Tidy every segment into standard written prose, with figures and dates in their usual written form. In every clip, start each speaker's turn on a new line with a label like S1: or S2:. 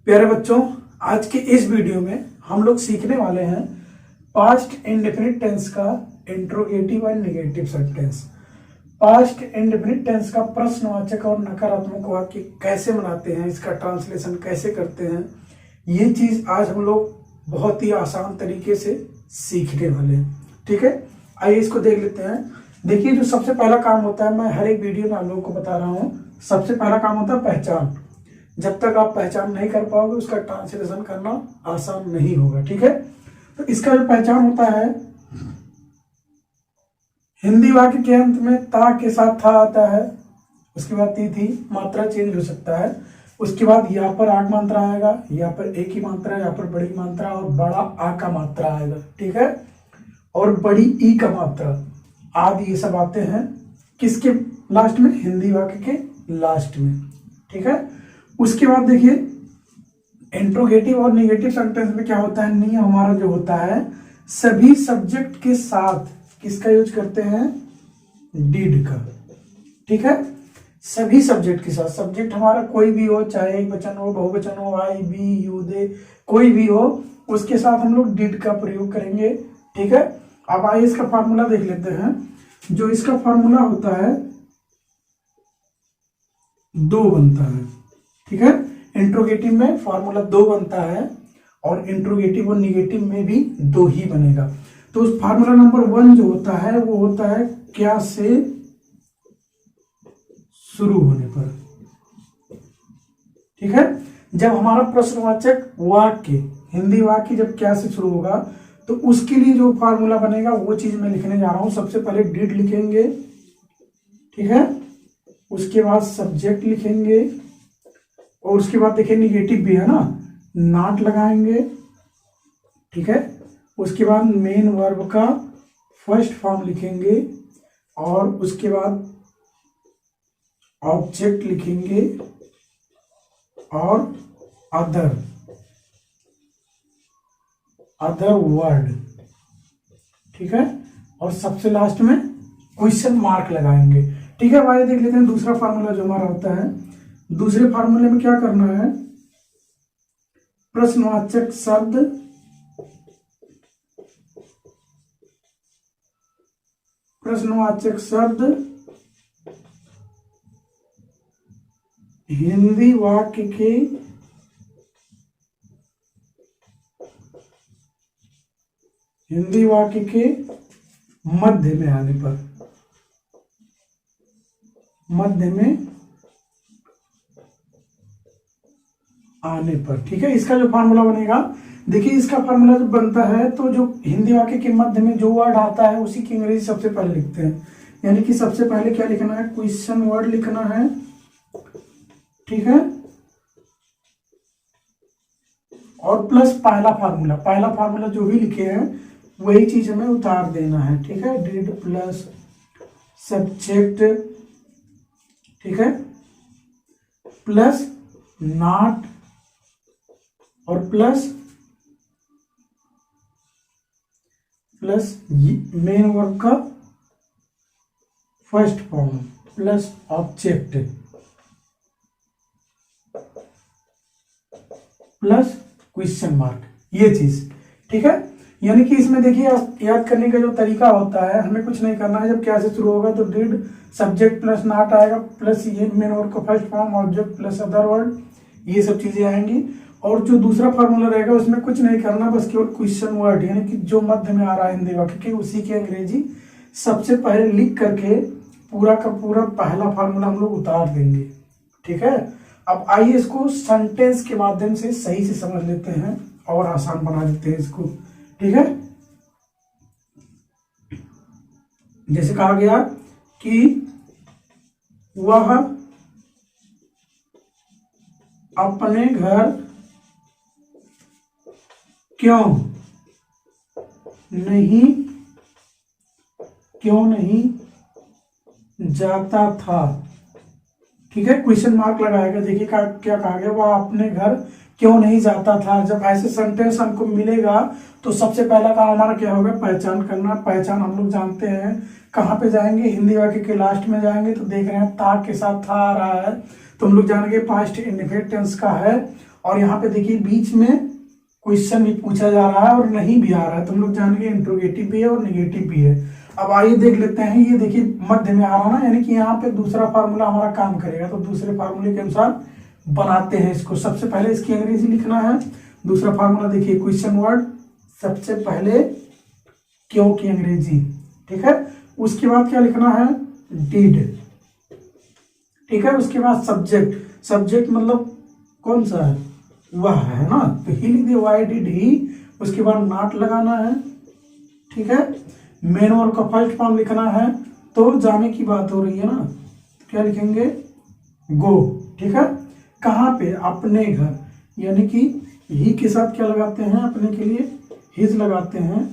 S1: प्यारे बच्चों, आज के इस वीडियो में हम लोग सीखने वाले हैं पास्ट इंडेफिनिट टेंस का interrogative and negative sentence. Past indefinite tense का प्रश्नवाचक और नकारात्मक वाक्य कैसे बनाते हैं, इसका ट्रांसलेशन कैसे करते हैं, ये चीज आज हम लोग बहुत ही आसान तरीके से सीखने वाले हैं। ठीक है, आइए इसको देख लेते हैं। देखिए, जो सबसे पहला काम होता है, मैं हर एक वीडियो में आप लोगों को बता रहा हूँ, सबसे पहला काम होता है पहचान। जब तक आप पहचान नहीं कर पाओगे उसका ट्रांसलेशन करना आसान नहीं होगा। ठीक है, तो इसका जो पहचान होता है, हिंदी वाक्य के अंत में ता के साथ था आता है, उसके बाद थी मात्रा चेंज हो सकता है, उसके बाद यहाँ पर आग मात्रा आएगा, यहाँ पर एक ही मात्रा, यहाँ पर बड़ी मात्रा और बड़ा आ का मात्रा आएगा। ठीक है, और बड़ी ई का मात्रा आदि ये सब आते हैं किसके लास्ट में? हिंदी वाक्य के लास्ट में। ठीक है, उसके बाद देखिए इंट्रोगेटिव और नेगेटिव सेंटेंस में क्या होता है, नियम हमारा जो होता है सभी सब्जेक्ट के साथ किसका यूज करते हैं? डिड का। ठीक है, सभी सब्जेक्ट के साथ, सब्जेक्ट हमारा कोई भी हो, चाहे एक वचन हो, बहुवचन हो, आई बी यू दे, कोई भी हो, उसके साथ हम लोग डिड का प्रयोग करेंगे। ठीक है, अब आइए इसका फॉर्मूला देख लेते हैं। जो इसका फॉर्मूला होता है दो बनता है। ठीक है, इंट्रोगेटिव में फॉर्मूला दो बनता है और इंट्रोगेटिव और निगेटिव में भी दो ही बनेगा। तो उस फॉर्मूला नंबर 1 जो होता है वो होता है क्या से शुरू होने पर। ठीक है, जब हमारा प्रश्नवाचक वाक्य, हिंदी वाक्य जब क्या से शुरू होगा तो उसके लिए जो फॉर्मूला बनेगा वो चीज मैं लिखने जा रहा हूं। सबसे पहले डिड लिखेंगे, ठीक है, उसके बाद सब्जेक्ट लिखेंगे और उसके बाद देखिए निगेटिव भी है ना, नॉट लगाएंगे। ठीक है, उसके बाद मेन वर्ब का फर्स्ट फॉर्म लिखेंगे और उसके बाद ऑब्जेक्ट लिखेंगे और अदर वर्ड। ठीक है, और सबसे लास्ट में क्वेश्चन मार्क लगाएंगे। ठीक है, भाई देख लेते हैं दूसरा फार्मूला जो हमारा होता है। दूसरे फार्मूले में क्या करना है? प्रश्नवाचक शब्द हिंदी वाक्य के मध्य में आने पर, ठीक है, इसका जो फार्मूला बनेगा, देखिए इसका फार्मूला जब बनता है तो जो हिंदी वाक्य के मध्य में जो वर्ड आता है उसी की अंग्रेजी सबसे पहले लिखते हैं। यानी कि सबसे पहले क्या लिखना है? क्वेश्चन वर्ड लिखना है। ठीक है, और प्लस पहला फार्मूला जो भी लिखे हैं वही चीज हमें उतार देना है। ठीक है, डिड प्लस सब्जेक्ट, ठीक है, प्लस नॉट और प्लस मेन वर्ब का first form plus object plus question mark, ये चीज। ठीक है, यानी कि इसमें देखिए याद करने का जो तरीका होता है, हमें कुछ नहीं करना है। जब क्या से शुरू होगा तो डिड सब्जेक्ट प्लस नॉट आएगा, प्लस ये मेन वर्ब का first form object plus other word, ये सब चीजें आएंगी। और जो दूसरा फॉर्मूला रहेगा उसमें कुछ नहीं करना, बस केवल क्वेश्चन वर्ड यानी कि जो मध्य में आ रहा है हिंदी वाक्य के, उसी की अंग्रेजी सबसे पहले लिख करके पूरा का पूरा पहला फार्मूला हम लोग उतार देंगे। ठीक है, अब आइए इसको सेंटेंस के माध्यम से सही से समझ लेते हैं और आसान बना देते हैं इसको। ठीक है, जैसे कहा गया कि वह अपने घर क्यों नहीं जाता था। ठीक है, क्वेश्चन मार्क लगाएगा। देखिए क्या कहा गया, वह अपने घर क्यों नहीं जाता था। जब ऐसे सेंटेंस हमको मिलेगा तो सबसे पहला काम हमारा क्या होगा? पहचान करना। पहचान हम लोग जानते हैं कहाँ पे जाएंगे? हिंदी वाक्य के लास्ट में जाएंगे। तो देख रहे हैं ता के साथ था आ रहा है, तो हम लोग जानेंगे पास्ट इंडेफिनिट टेंस का है और यहाँ पे देखिए बीच में क्वेश्चन भी पूछा जा रहा है और नहीं भी आ रहा है। तुम लोग जानेंगे इंट्रोगेटिव भी है और निगेटिव भी है। अब आइए देख लेते हैं। ये देखिए मध्य में आ रहा ना, यानी कि यहाँ पे दूसरा फार्मूला हमारा काम करेगा, तो दूसरे फार्मूले के अनुसार बनाते हैं इसको। सबसे पहले इसकी अंग्रेजी लिखना है। दूसरा फार्मूला देखिए क्वेश्चन वर्ड, सबसे पहले क्यों की अंग्रेजी, ठीक है। उसके बाद क्या लिखना है, डिड, ठीक है। उसके बाद सब्जेक्ट, सब्जेक्ट मतलब कौन सा है, वह है ना, तो ही लिख दिया, वाई डिड ही। उसके बाद नॉट लगाना है, ठीक है। मेन वर्ब का फर्स्ट फॉर्म लिखना है, तो जाने की बात हो रही है ना, तो क्या लिखेंगे, गो, ठीक है। कहाँ पे, अपने घर, यानी कि ही के साथ क्या लगाते हैं, अपने के लिए हिज लगाते हैं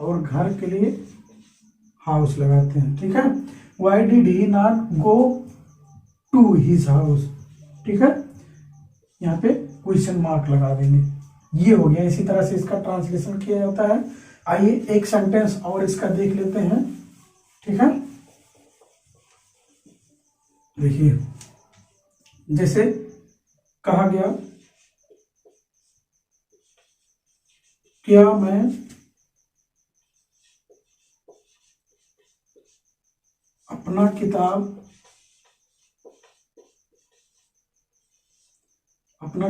S1: और घर के लिए हाउस लगाते हैं, ठीक है। Why did he not go to his house, ठीक है। यहाँ पे क्वेश्चन मार्क लगा देंगे। ये हो गया। इसी तरह से इसका ट्रांसलेशन किया जाता है। आइए एक सेंटेंस और इसका देख लेते हैं, ठीक है। देखिए जैसे कहा गया, क्या मैं अपना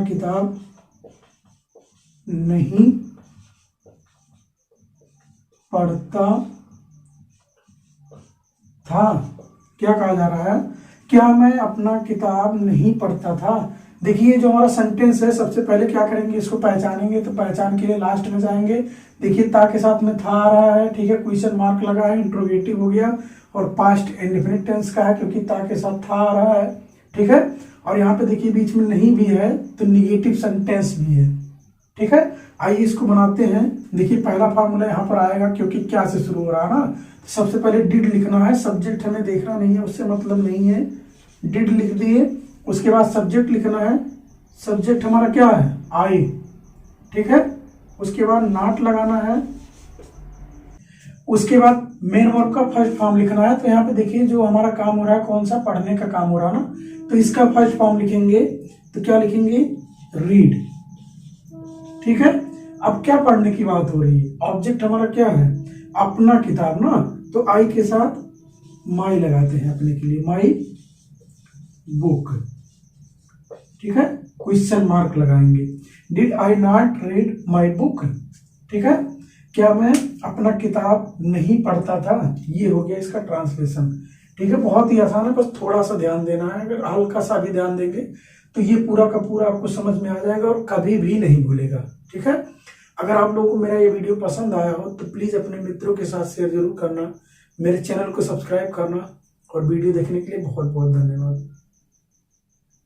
S1: किताब नहीं पढ़ता था। क्या कहा जा रहा है, क्या मैं अपना किताब नहीं पढ़ता था। देखिए जो हमारा सेंटेंस है, सबसे पहले क्या करेंगे, इसको पहचानेंगे। तो पहचान के लिए लास्ट में जाएंगे। देखिए ता के साथ में था आ रहा है, ठीक है, क्वेश्चन मार्क लगा है, इंट्रोगेटिव हो गया और पास्ट इंडेफिनिट टेंस का है क्योंकि ता के साथ था आ रहा है, ठीक है। और यहाँ पे देखिए बीच में नहीं भी है तो निगेटिव सेंटेंस भी है, ठीक है। आइए इसको बनाते हैं। देखिए पहला फार्मूला यहाँ पर आएगा क्योंकि क्या से शुरू हो रहा है ना। सबसे पहले डिड लिखना है, सब्जेक्ट हमें देखना नहीं है, उससे मतलब नहीं है, डिड लिख दिए। उसके बाद सब्जेक्ट लिखना है, सब्जेक्ट हमारा क्या है, आई, ठीक है। उसके बाद नॉट लगाना है। उसके बाद मेन वर्ब का फर्स्ट फॉर्म लिखना है। तो यहाँ पे देखिए जो हमारा काम हो रहा है, कौन सा, पढ़ने का काम हो रहा है ना, तो इसका फर्स्ट फॉर्म लिखेंगे। तो क्या लिखेंगे, रीड, ठीक है। अब क्या पढ़ने की बात हो रही है, ऑब्जेक्ट हमारा क्या है, अपना किताब ना, तो आई के साथ माई लगाते हैं अपने के लिए, माई बुक, ठीक है। क्वेश्चन मार्क लगाएंगे। Did I not read my book, ठीक है। क्या मैं अपना किताब नहीं पढ़ता था। ये हो गया इसका ट्रांसलेशन, ठीक है। बहुत ही आसान है, बस थोड़ा सा ध्यान देना है। अगर हल्का सा भी ध्यान देंगे तो ये पूरा का पूरा आपको समझ में आ जाएगा और कभी भी नहीं भूलेगा, ठीक है। अगर आप लोगों को मेरा ये वीडियो पसंद आया हो तो प्लीज अपने मित्रों के साथ शेयर जरूर करना, मेरे चैनल को सब्सक्राइब करना और वीडियो देखने के लिए बहुत बहुत धन्यवाद।